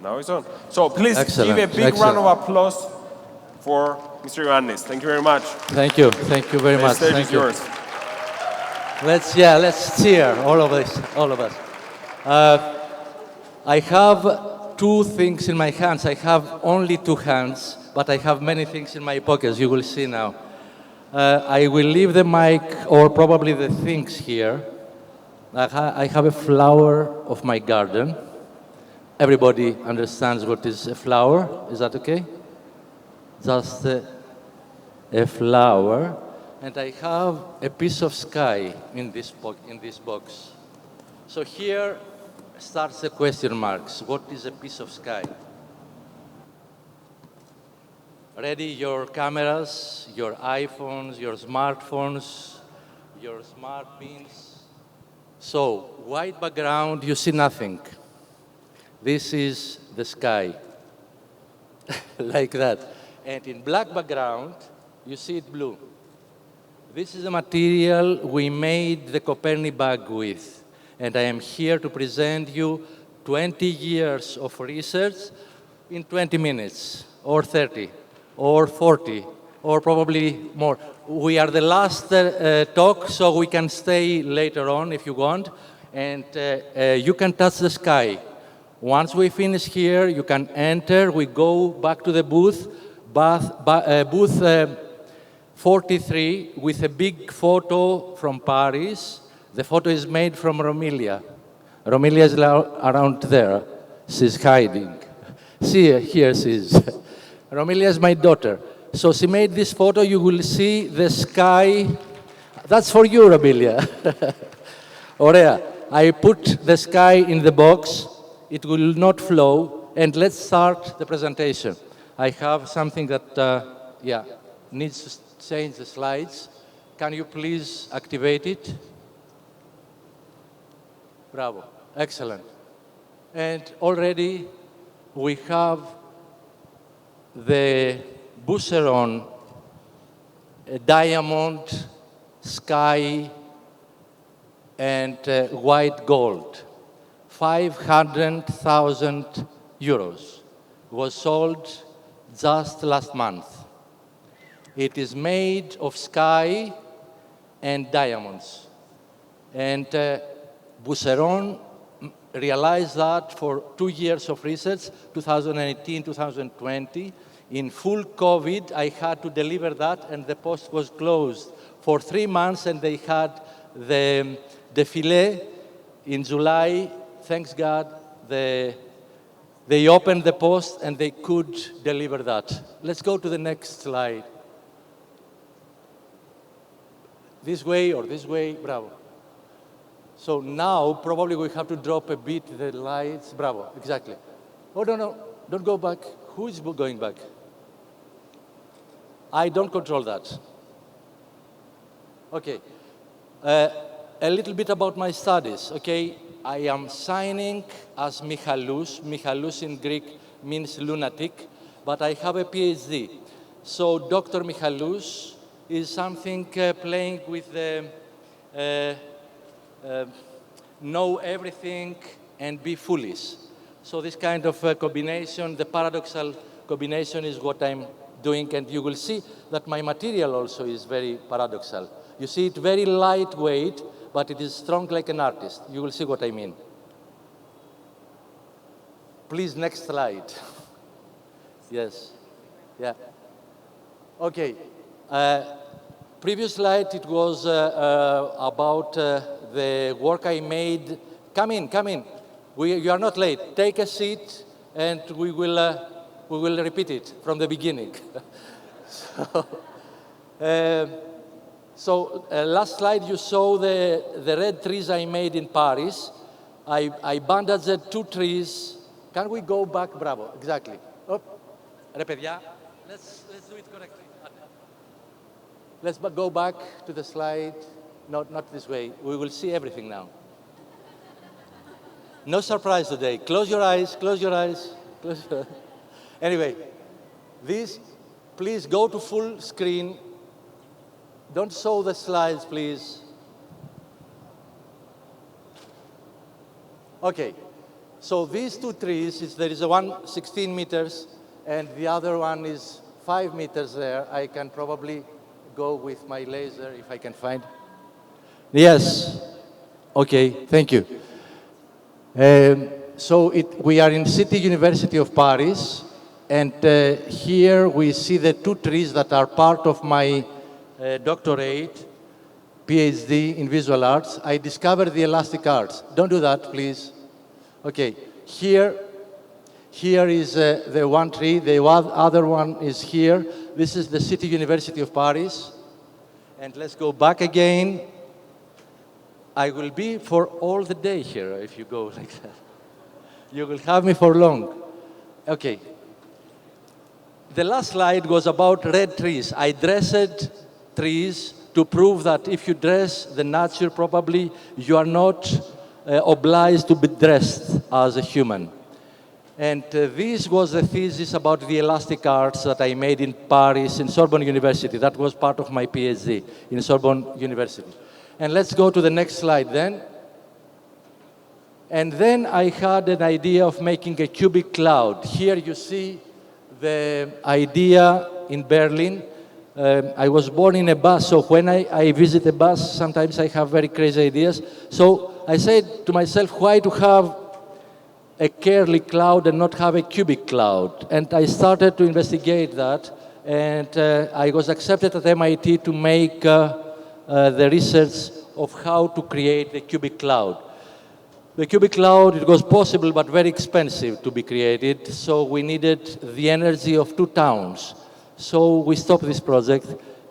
Now it's on. So please Excellent. give a big round of applause for Mr. Ioannis. Thank you very much. Thank you. Thank you very The much. stage Thank is you. yours. Let's cheer, all of us, all of us. I have two things in my hands. I have only two hands, but I have many things in my pockets, you will see now. I will leave the mic, or probably the things here. I have a flower of my garden. Everybody understands what is a flower. Is that okay? Just a flower. And I have a piece of sky in this box. So here starts the question marks. What is a piece of sky? Ready your cameras, your iPhones, your smartphones, your smart pins. So, white background, you see nothing. This is the sky, like that. And in black background, you see it blue. This is a material we made the Copernic bag with. And I am here to present you 20 years of research in 20 minutes, or 30, or 40, or probably more. We are the last talk, so we can stay later on if you want. And you can touch the sky. Once we finish here, you can enter. We go back to the booth, booth 43, with a big photo from Paris. The photo is made from Romilia. Romilia is around there. She's hiding. See, here she is. Romilia is my daughter. So she made this photo. You will see the sky. That's for you, Romilia. Aurea, I put the sky in the box. It will not flow. And let's start the presentation. I have something that, needs to change the slides. Can you please activate it? Bravo. Excellent. And already we have the Boucheron diamond, sky, and white gold. 500,000 euros was sold just last month. It is made of sky and diamonds. And Boucheron realized that for 2 years of research, 2018, 2020. In full COVID, I had to deliver that, and the post was closed for 3 months, and they had the défilé in July. Thanks God, they opened the post, and they could deliver that. Let's go to the next slide. This way or this way, bravo. So now, probably we have to drop a bit the lights. Bravo, exactly. Oh, no, don't go back. Who is going back? I don't control that. Okay. A little bit about my studies, okay? I am signing as Michalous. Michalous in Greek means lunatic, but I have a PhD. So Dr. Michalous is something playing with the know everything and be foolish. So this kind of combination, the paradoxal combination, is what I'm doing, and you will see that my material also is very paradoxal. You see it very lightweight, but it is strong like an artist. You will see what I mean. Please, next slide. Yes. Yeah. Okay. Previous slide, it was about the work I made. Come in. You are not late. Take a seat, and we will repeat it from the beginning. So last slide, you saw the red trees I made in Paris. I bandaged 2 trees. Can we go back? Bravo, exactly. Oh, repetia. Let's do it correctly. Let's go back to the slide. Not this way. We will see everything now. No surprise today. Close your eyes, close your eyes. Anyway, please go to full screen. Don't show the slides, please. Okay. So these two trees, there is a one 16 meters, and the other one is 5 meters there. I can probably go with my laser if I can find. Yes. Okay, thank you. We are in City University of Paris, and here we see the two trees that are part of my doctorate, PhD in visual arts. I discovered the elastic arts. Don't do that, please. Okay, here is the one tree, the other one is here. This is the City University of Paris. And let's go back again. I will be for all the day here if you go like that. You will have me for long. Okay. The last slide was about red trees. I dressed trees to prove that if you dress the nature properly, you are not obliged to be dressed as a human. And this was the thesis about the elastic arts that I made in Paris, in Sorbonne University. That was part of my PhD in Sorbonne University. And let's go to the next slide then. And then I had an idea of making a cubic cloud. Here you see the idea in Berlin. I was born in a bus, so when I visit a bus, sometimes I have very crazy ideas. So I said to myself, why to have a curly cloud and not have a cubic cloud? And I started to investigate that, and I was accepted at MIT to make the research of how to create the cubic cloud. The cubic cloud, it was possible but very expensive to be created, so we needed the energy of 2 towns. So we stopped this project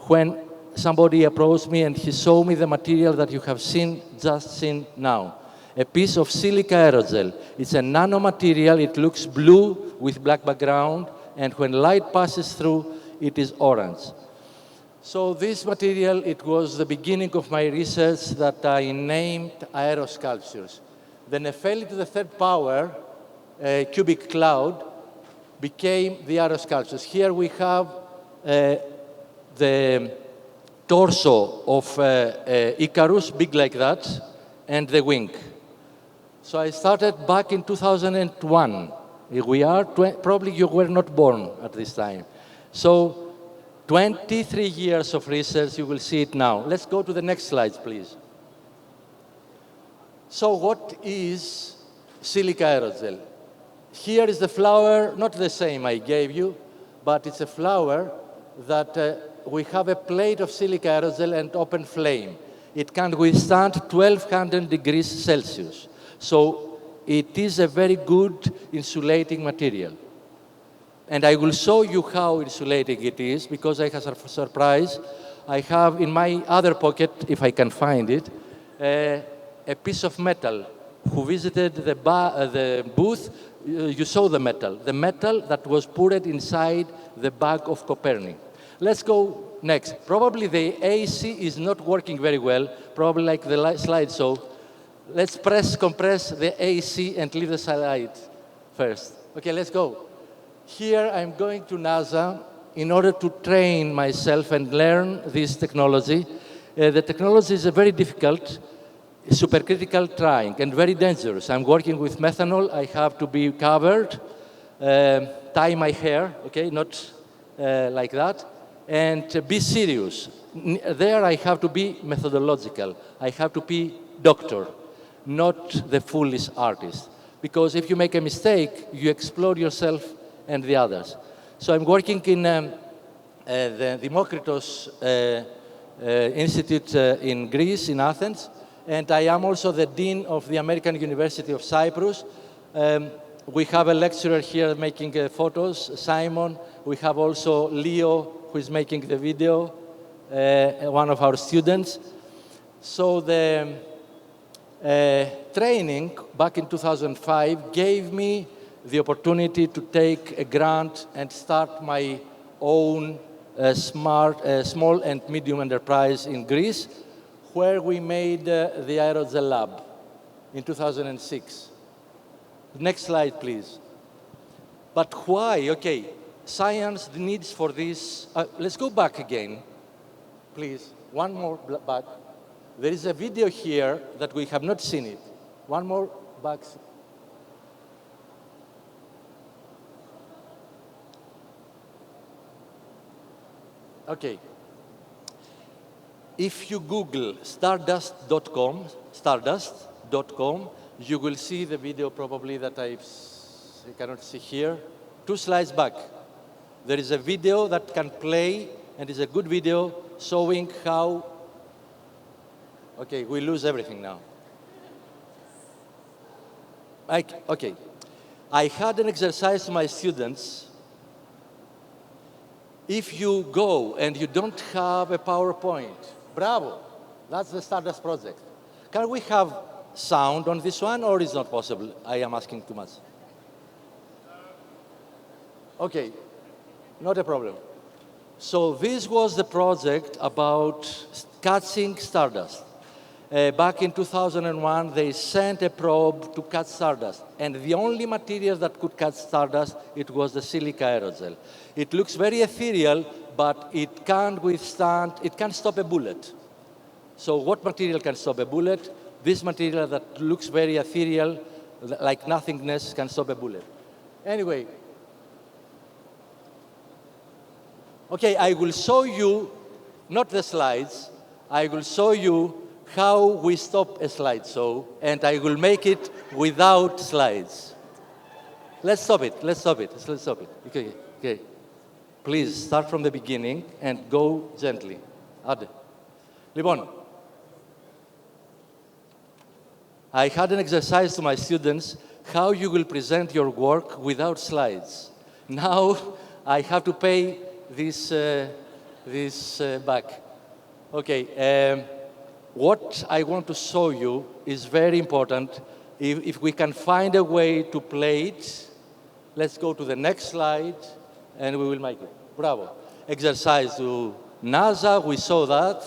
when somebody approached me and he showed me the material that you have just seen now. A piece of silica aerogel. It's a nanomaterial, it looks blue with black background, and when light passes through, it is orange. So this material, it was the beginning of my research that I named aerosculptures. The Nepheli to the 3rd power, cubic cloud, became the aerosculptures. Here we have the torso of Icarus, big like that, and the wing. So I started back in 2001. Probably you were not born at this time. So 23 years of research, you will see it now. Let's go to the next slides, please. So what is silica aerogel? Here is the flower, not the same I gave you, but it's a flower that we have a plate of silica aerogel and open flame. It can withstand 1200 degrees Celsius. So it is a very good insulating material. And I will show you how insulating it is, because I have a surprise. I have in my other pocket, if I can find it, a piece of metal. Who visited the booth, you saw the metal that was put inside the bag of Copernic. Let's go next. Probably the AC is not working very well, probably like the slide show. Let's compress the AC and leave the slide first. Okay, let's go. Here I'm going to NASA in order to train myself and learn this technology. The technology is very difficult, supercritical trying, and very dangerous. I'm working with methanol. I have to be covered, tie my hair, okay, not like that, and be serious. There I have to be methodological. I have to be doctor, not the foolish artist. Because if you make a mistake, you explode yourself and the others. So I'm working in the Demokritos Institute in Greece, in Athens, and I am also the Dean of the American University of Cyprus. We have a lecturer here making photos, Simon. We have also Leo, who is making the video, one of our students. So the training back in 2005 gave me the opportunity to take a grant and start my own small and medium enterprise in Greece, where we made the aerogel lab in 2006. Next slide, please. But why? Okay, science needs for this. Let's go back again, please. One more back. There is a video here that we have not seen it. One more back. Okay. If you Google stardust.com, you will see the video probably that I cannot see here. 2 slides back. There is a video that can play, and it's a good video showing how... Okay, we lose everything now. Okay. I had an exercise to my students. If you go and you don't have a PowerPoint, bravo, that's the Stardust project. Can we have sound on this one, or is not possible? I am asking too much. Okay, not a problem. So this was the project about catching stardust. Back in 2001, they sent a probe to catch stardust. And the only material that could catch stardust, it was the silica aerogel. It looks very ethereal, but it can't stop a bullet. So what material can stop a bullet? This material that looks very ethereal, like nothingness, can stop a bullet. Anyway. Okay, I will show you, not the slides, I will show you how we stop a slideshow, and I will make it without slides. Let's stop it. Okay. Please, start from the beginning and go gently. Άντε. Λοιπόν, I had an exercise to my students, how you will present your work without slides. Now, I have to pay this back. Okay. What I want to show you is very important. If we can find a way to play it, let's go to the next slide, and we will make it. Bravo. Exercise to NASA, we saw that.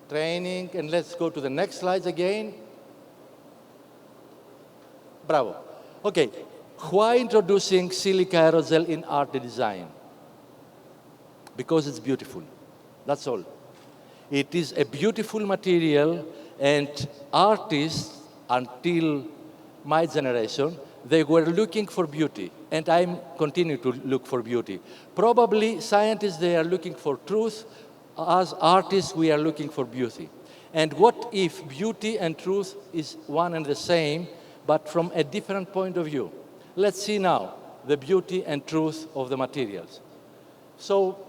Training, and let's go to the next slides again. Bravo. Okay, why introducing silica aerogel in art design? Because it's beautiful, that's all. It is a beautiful material, and artists, until my generation, they were looking for beauty, and I continue to look for beauty. Probably scientists, they are looking for truth. As artists, we are looking for beauty. And what if beauty and truth is one and the same, but from a different point of view? Let's see now the beauty and truth of the materials. So,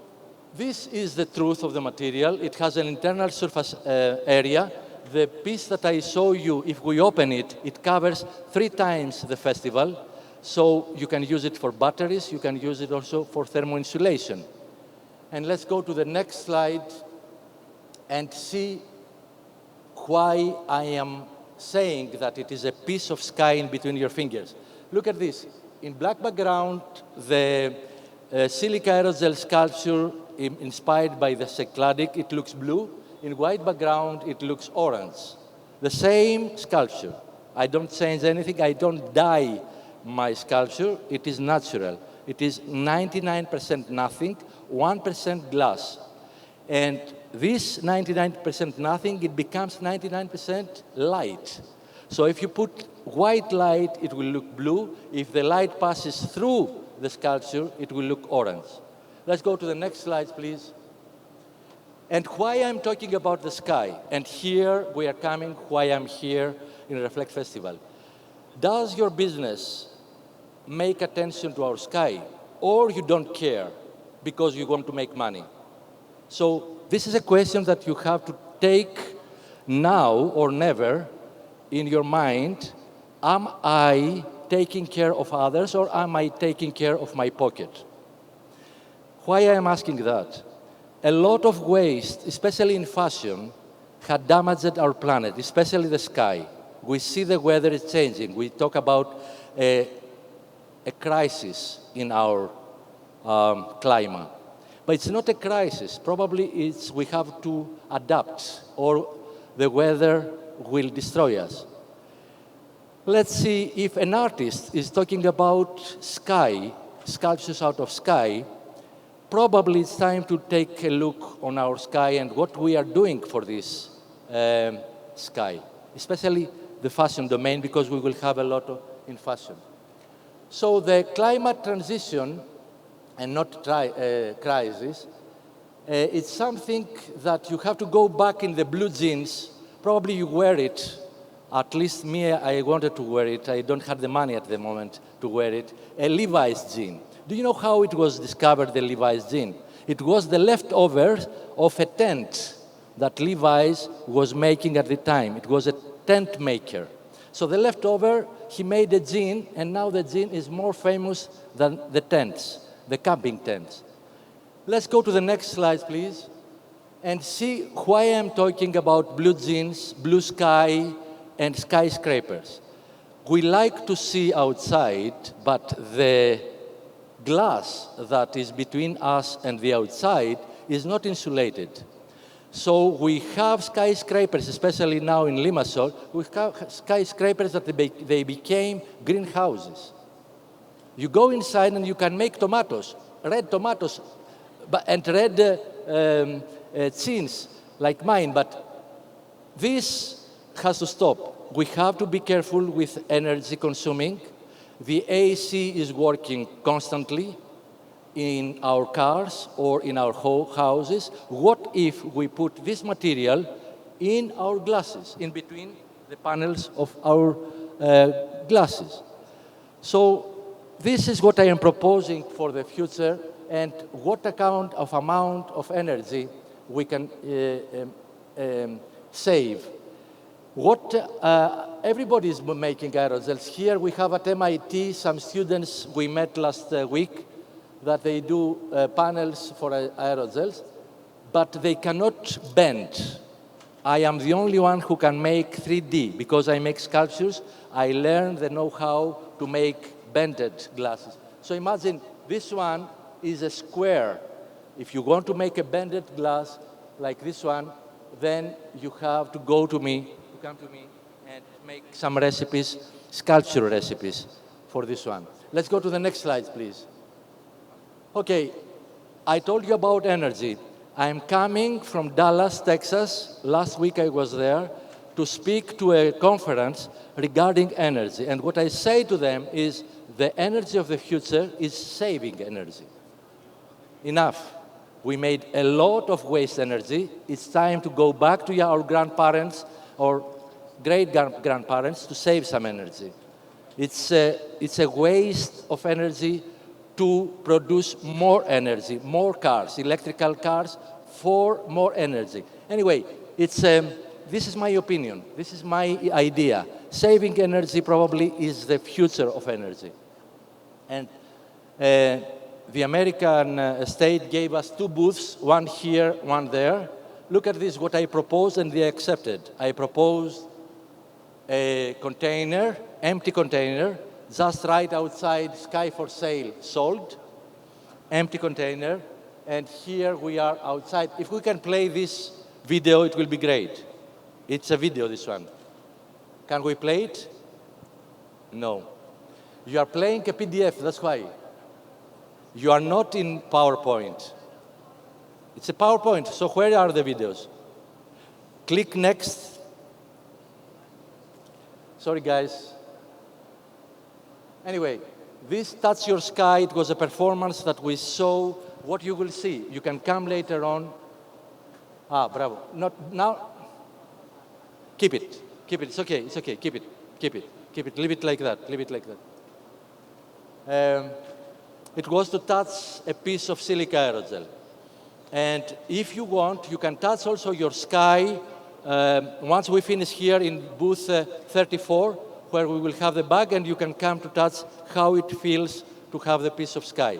this is the truth of the material. It has an internal surface area. The piece that I show you, if we open it, it covers 3 times the festival. So you can use it for batteries. You can use it also for thermoinsulation. And let's go to the next slide and see why I am saying that it is a piece of sky in between your fingers. Look at this. In black background, the silica aerogel sculpture inspired by the Cycladic, it looks blue. In white background, it looks orange. The same sculpture. I don't change anything. I don't dye my sculpture. It is natural. It is 99% nothing, 1% glass. And this 99% nothing, it becomes 99% light. So if you put white light, it will look blue. If the light passes through the sculpture, it will look orange. Let's go to the next slides, please. And why I'm talking about the sky, and here we are coming, why I'm here in Reflect Festival. Does your business make attention to our sky, or you don't care because you want to make money? So this is a question that you have to take now or never in your mind. Am I taking care of others, or am I taking care of my pocket? Why I am asking that? A lot of waste, especially in fashion, had damaged our planet, especially the sky. We see the weather is changing. We talk about a crisis in our climate. But it's not a crisis. Probably we have to adapt, or the weather will destroy us. Let's see if an artist is talking about sky, sculptures out of sky. Probably it's time to take a look on our sky and what we are doing for this sky, especially the fashion domain, because we will have a lot in fashion. So the climate transition, and not crisis, It's something that you have to go back in the blue jeans. Probably you wear it. At least me, I wanted to wear it. I don't have the money at the moment to wear it. A Levi's jean. Do you know how it was discovered, the Levi's jean? It was the leftovers of a tent that Levi's was making at the time. It was a tent maker. So the leftover, he made a jean, and now the jean is more famous than the tents, the camping tents. Let's go to the next slide, please, and see why I'm talking about blue jeans, blue sky, and skyscrapers. We like to see outside, but the glass that is between us and the outside is not insulated. So we have skyscrapers, especially now in Limassol, we have skyscrapers that they became greenhouses. You go inside and you can make tomatoes, red tomatoes, and red chins like mine, but this has to stop. We have to be careful with energy consuming. The AC is working constantly in our cars or in our houses. What if we put this material in our glasses, in between the panels of our glasses? So this is what I am proposing for the future, and what amount of energy we can save. Everybody is making aerosols. Here we have at MIT some students we met last week that they do panels for aerosols, but they cannot bend. I am the only one who can make 3D. Because I make sculptures, I learned the know-how to make bended glasses. So imagine this one is a square. If you want to make a bended glass like this one, then you have to come to me and make some recipes, sculpture recipes for this one. Let's go to the next slide, please. Okay, I told you about energy. I'm coming from Dallas, Texas. Last week I was there to speak to a conference regarding energy. And what I say to them is the energy of the future is saving energy. Enough. We made a lot of waste energy. It's time to go back to our grandparents or great-grandparents to save some energy. It's a waste of energy to produce more energy, more cars, electrical cars, for more energy. Anyway, this is my opinion. This is my idea. Saving energy probably is the future of energy. And the American state gave us 2 booths, one here, one there. Look at this, what I proposed, and they accepted. I proposed a container, empty container, just right outside Sky for Sale, sold, empty container, and here we are outside. If we can play this video, it will be great. It's a video, this one. Can we play it? No. You are playing a PDF, that's why. You are not in PowerPoint. It's a PowerPoint, so where are the videos? Click next. Sorry, guys. Anyway, this Touch Your Sky, it was a performance that we saw. What you will see, you can come later on. Bravo. Not now. Keep it. Keep it. It's okay. It's okay. Keep it. Keep it. Keep it. Leave it like that. Leave it like that. It was to touch a piece of silica aerogel. And if you want, you can touch also your sky. Once we finish here in booth 34, where we will have the bag, and you can come to touch how it feels to have the piece of sky.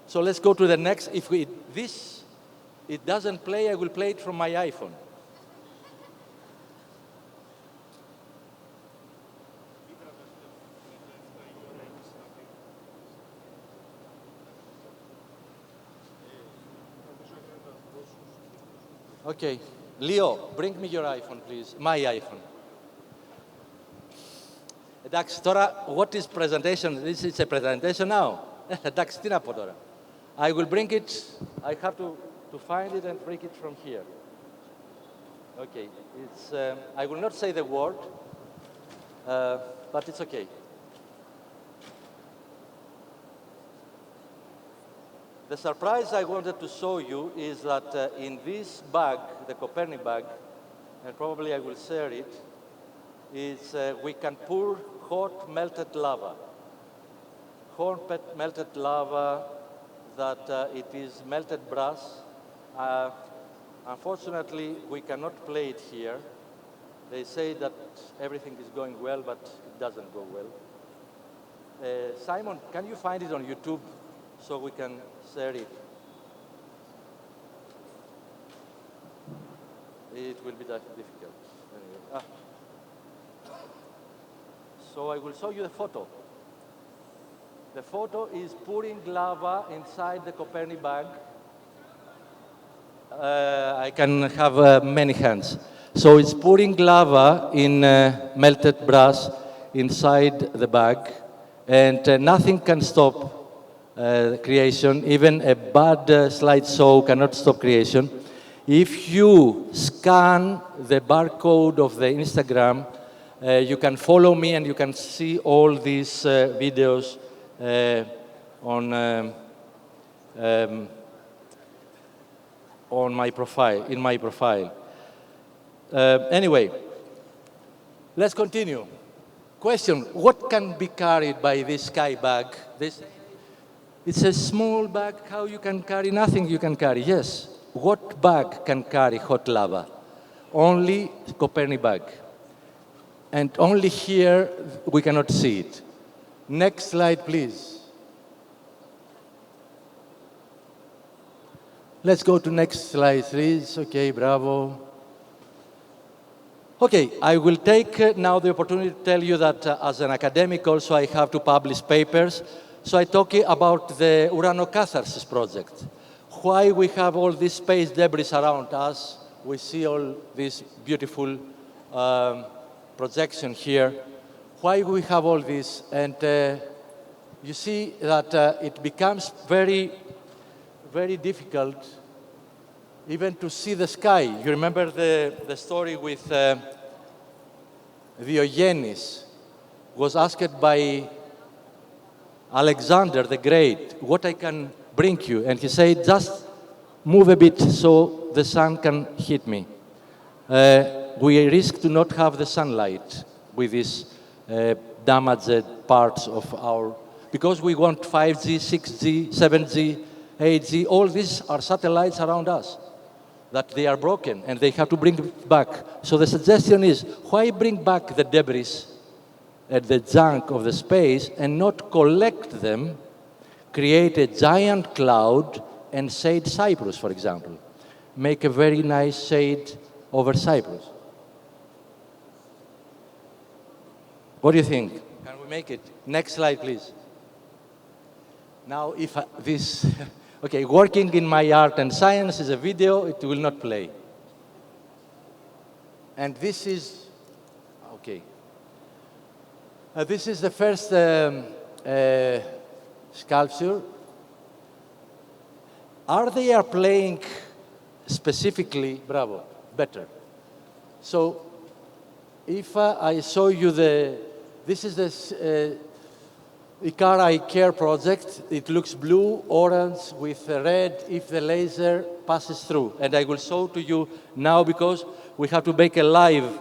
So let's go to the next. If it doesn't play, I will play it from my iPhone. Okay, Leo, bring me your iPhone, please. My iPhone. Εντάξει, τώρα, what is presentation? This is a presentation now. Εντάξει, τι να πω τώρα. I will bring it, I have to find it and bring it from here. Okay, I will not say the word, but it's okay. The surprise I wanted to show you is that in this bag, the Copernic bag, and probably I will share it, is we can pour hot melted lava. Hot melted lava that it is melted brass. Unfortunately, we cannot play it here. They say that everything is going well, but it doesn't go well. Simon, can you find it on YouTube so we can share it? It will be that difficult. Anyway. So I will show you the photo. The photo is pouring lava inside the Copernic bag. I can have many hands. So it's pouring lava in melted brass inside the bag, and nothing can stop creation. Even a bad slideshow cannot stop creation. If you scan the barcode of the Instagram, you can follow me and you can see all these videos on my profile, in my profile. Anyway, let's continue. Question, what can be carried by this sky bag? It's a small bag, how you can carry? Nothing you can carry, yes. What bag can carry hot lava? Only Copernic bag. And only here we cannot see it. Next slide, please. Let's go to next slide, please. Okay, bravo. Okay, I will take now the opportunity to tell you that as an academic also I have to publish papers. So I talk about the Uranokatharsis project. Why we have all this space debris around us. We see all this beautiful projection here. Why we have all this? And you see that it becomes very, very difficult even to see the sky. You remember the story with Ioannis was asked by Alexander the Great, what I can bring you? And he said, just move a bit so the sun can hit me. We risk to not have the sunlight with these damaged parts of our, because we want 5G, 6G, 7G, 8G, all these are satellites around us, that they are broken and they have to bring it back. So the suggestion is, why bring back the debris and the junk of the space and not collect them, create a giant cloud and shade Cyprus, for example. Make a very nice shade over Cyprus. What do you think? Can we make it? Next slide, please. Now, if this, okay, working in my art and science is a video, it will not play. And this is, okay. This is the first sculpture. Are they playing specifically, bravo, better. So if I show you this is the Icar Eye Care project. It looks blue, orange with red if the laser passes through. And I will show to you now because we have to make a live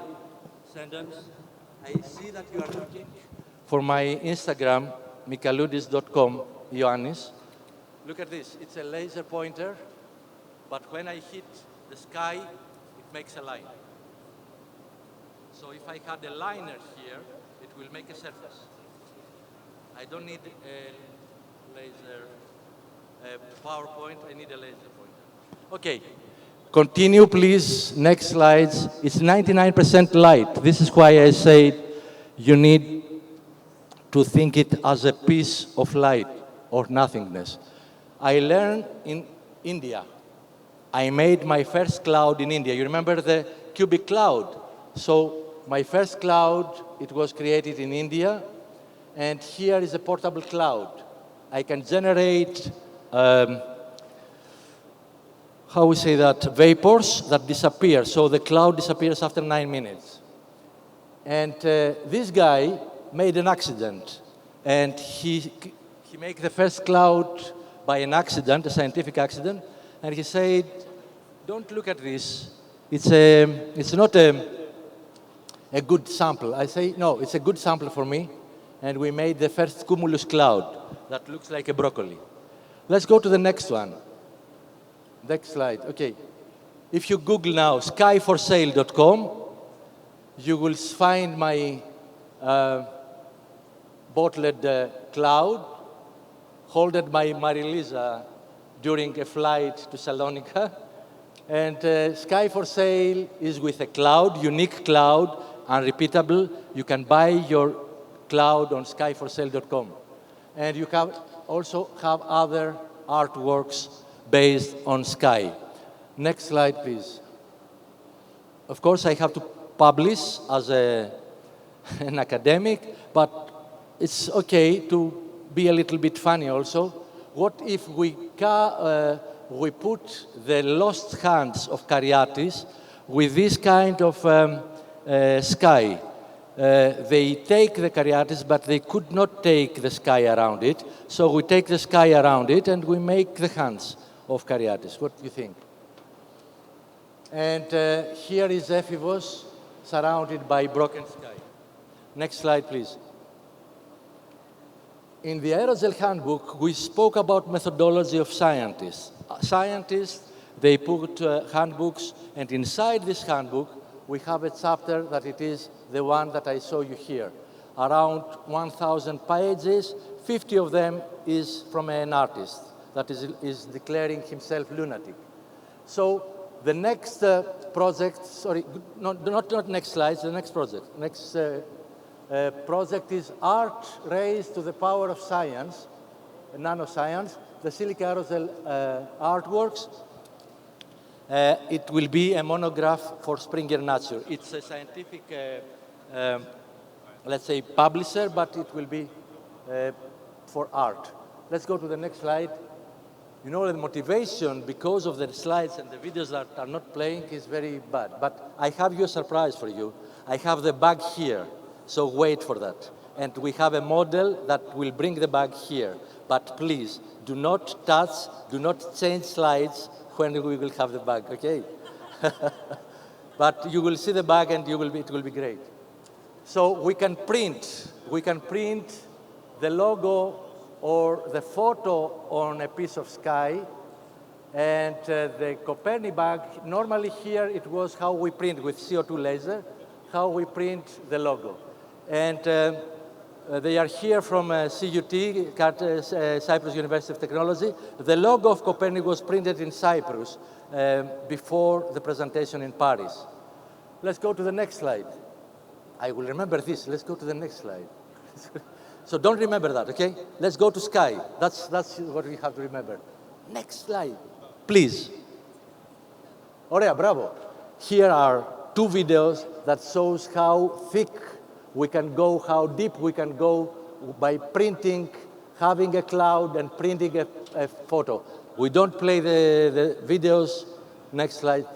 sentence. I see that you are looking for my Instagram, michaloudis.com, Ioannis. Look at this. It's a laser pointer, but when I hit the sky, it makes a line. So if I had a liner here, it will make a surface. I don't need a laser PowerPoint, I need a laser pointer. Okay, continue please, next slides. It's 99% light. This is why I say you need to think it as a piece of light or nothingness. I learned in India. I made my first cloud in India. You remember the cubic cloud? So my first cloud, it was created in India. And here is a portable cloud. I can generate, how we say that, vapors that disappear. So the cloud disappears after 9 minutes. And this guy made an accident. And he made the first cloud by an accident, a scientific accident, and he said, don't look at this. It's not a good sample. I say, no, it's a good sample for me. And we made the first cumulus cloud that looks like a broccoli. Let's go to the next one. Next slide. OK. If you Google now skyforsale.com, you will find my bottled cloud, holded by Marilisa during a flight to Salonika. And Sky for Sale is with a cloud, unique cloud, unrepeatable. You can buy your cloud on skyforsale.com. And you can also have other artworks based on Sky. Next slide, please. Of course, I have to publish as an academic, but it's OK to be a little bit funny also. What if we put the lost hands of Kariatis with this kind of sky? They take the Kariatis, but they could not take the sky around it. So we take the sky around it, and we make the hands of Kariatis. What do you think? And here is Ephivos, surrounded by broken sky. Next slide, please. In the aerogel handbook, we spoke about methodology of scientists. Scientists, they put handbooks, and inside this handbook, we have a chapter that it is the one that I show you here. Around 1,000 pages, 50 of them is from an artist that is declaring himself lunatic. So the next project, sorry, not next slides, the next project. Next project is art raised to the power of science, nanoscience, the silica aerosol artworks. It will be a monograph for Springer Nature. It's a scientific, let's say, publisher, but it will be for art. Let's go to the next slide. You know, the motivation, because of the slides and the videos that are not playing, is very bad. But I have you a surprise for you. I have the bag here, so wait for that. And we have a model that will bring the bag here. But please, do not touch, do not change slides when we will have the bag, OK? But you will see the bag, and it will be great. So we can print the logo or the photo on a piece of sky. And the Copernic bag, normally here it was how we print with CO2 laser, how we print the logo. And they are here from CUT, Cyprus University of Technology. The logo of Copernic was printed in Cyprus before the presentation in Paris. Let's go to the next slide. I will remember this. Let's go to the next slide. So don't remember that, OK? Let's go to Sky. That's what we have to remember. Next slide, please. Orea, bravo. Here are two videos that shows how thick we can go, how deep we can go by printing, having a cloud and printing a photo. We don't play the videos. Next slide.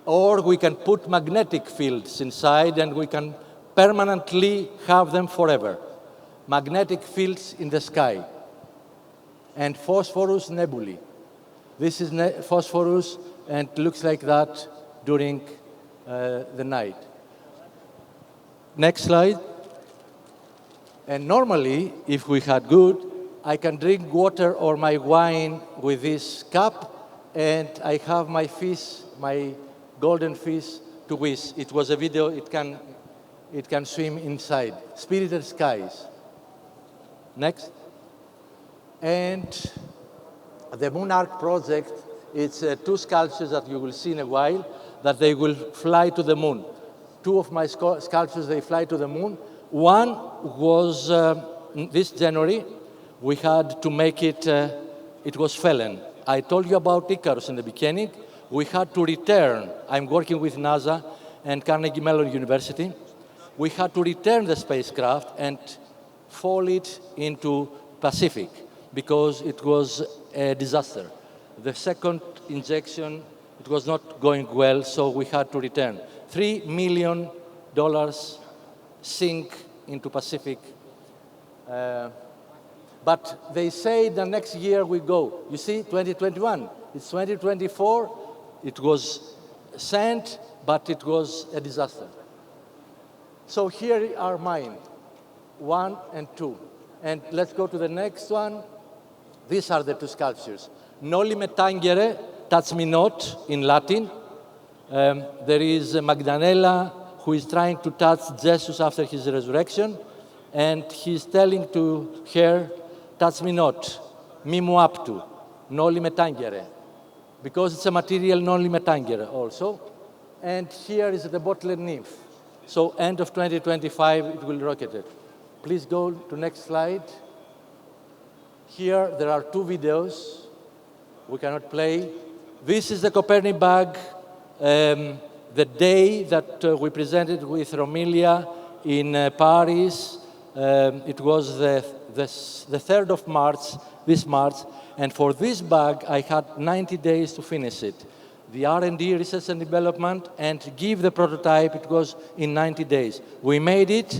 Or we can put magnetic fields inside, and we can permanently have them forever. Magnetic fields in the sky. And phosphorus nebulae. This is phosphorus, and looks like that during the night. Next slide. And normally, if we had good, I can drink water or my wine with this cup, and I have my fish, my golden fish, to wish. It was a video. It can swim inside. Spirited Skies. Next. And the Moon Arc project, it's two sculptures that you will see in a while, that they will fly to the moon. Two of my sculptures, they fly to the moon. One was this January. We had to make it, it was Felon. I told you about Icarus in the beginning. We had to return. I'm working with NASA and Carnegie Mellon University. We had to return the spacecraft and fall it into Pacific because it was a disaster. The second injection, it was not going well, so we had to return. $3 million sink into Pacific. But but they say the next year we go. You see, 2021, it's 2024, it was sent, but it was a disaster. So here are mine, 1 and 2. And let's go to the next one. These are the two sculptures. Noli me tangere, touch me not, in Latin. There is Magdalena, who is trying to touch Jesus after his resurrection, and he's telling to her, touch me not, mi mu aptu, noli me tangere, because it's a material noli me tangere also. And here is the bottle nymph. So end of 2025, it will rocket it. Please go to next slide. Here, there are two videos we cannot play. This is the Copernic bag, the day that we presented with Romilia in Paris. It was the 3rd of March, this March, and for this bag, I had 90 days to finish it. The R&D, research and development, and give the prototype, it was in 90 days. We made it,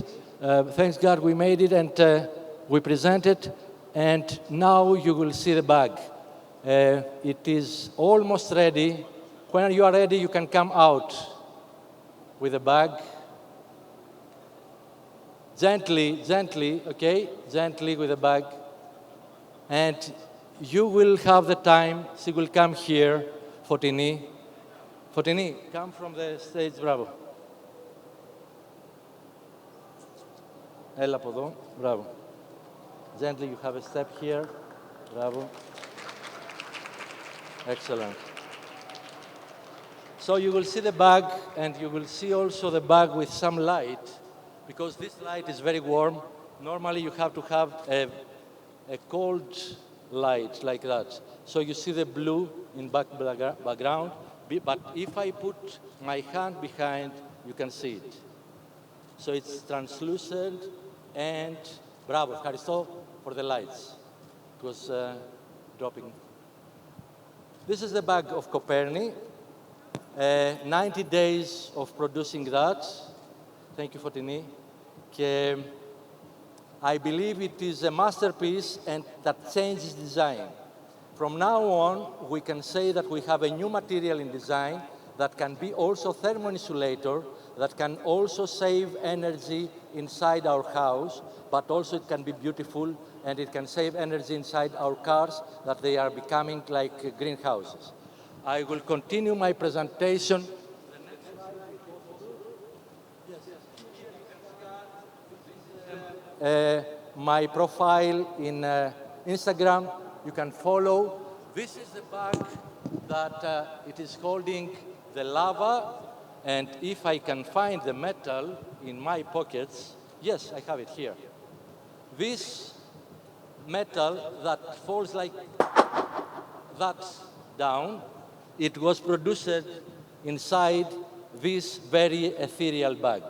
thanks God we made it, and we presented, and now you will see the bag. It is almost ready. When you are ready, you can come out with the bag. Gently, gently, okay? Gently with the bag. And you will have the time, she will come here, Fotini. Fotini, come from the stage, bravo. Έλα από εδώ, bravo. Gently, you have a step here, bravo. Excellent. So you will see the bag, and you will see also the bag with some light, because this light is very warm. Normally, you have to have a cold light like that. So you see the blue in background, but if I put my hand behind, you can see it. So it's translucent, and bravo, ευχαριστώ for the lights. It was dropping. This is the bag of Copernic. 90 days of producing that. Thank you, Fotini. I believe it is a masterpiece and that changes design. From now on, we can say that we have a new material in design that can be also thermoinsulator, that can also save energy inside our house, but also it can be beautiful and it can save energy inside our cars, that they are becoming like greenhouses. I will continue my presentation. My profile in Instagram, you can follow. This is the bag that it is holding the lava, and if I can find the metal in my pockets, yes, I have it here. This metal that falls like that down, it was produced inside this very ethereal bag.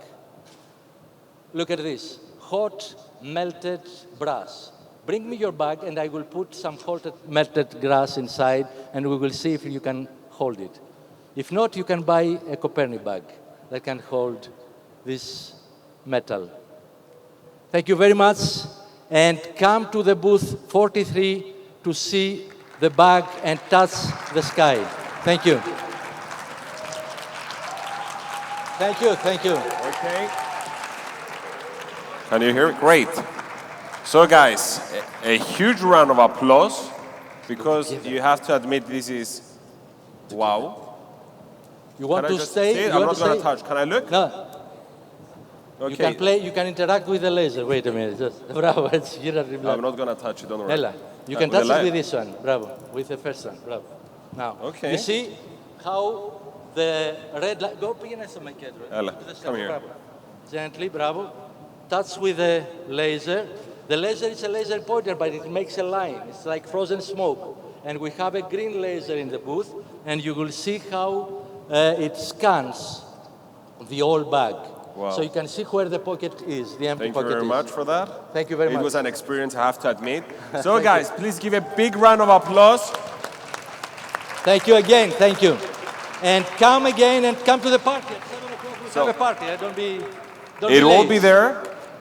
Look at this, hot melted brass. Bring me your bag and I will put some hot melted grass inside and we will see if you can hold it. If not, you can buy a Copernic bag that can hold this metal. Thank you very much, and come to the booth 43 to see the bag and touch the sky. Thank you. Thank you, thank you. Okay. Can you hear it? Great. So guys, a huge round of applause, because you have to admit this is wow. You want Can I to just stay? see it? You I'm want not going to to touch. Can I look? No. Okay. You can play, you can interact with the laser. Wait a minute. Just, bravo, it's here at the I'm not going to touch it, don't worry. Ella, you can with touch the it light? with this one. Bravo. With the first one. Bravo. Now, Okay. you see how the red light... Go πήγαινε στο μακέτρο. Ella, come here. Bravo. Gently, bravo. Touch with the laser. The laser is a laser pointer, but it makes a line. It's like frozen smoke. And we have a green laser in the booth, and you will see how it scans the whole bag. Wow. So you can see where the pocket is, the empty Thank you pocket very is. much for that. Thank you very much. It was an experience, I have to admit. So guys, please give a big round of applause. Thank you again, thank you. And come again and come to the party. At 7 o'clock we'll have a party. Don't be It will late. be there.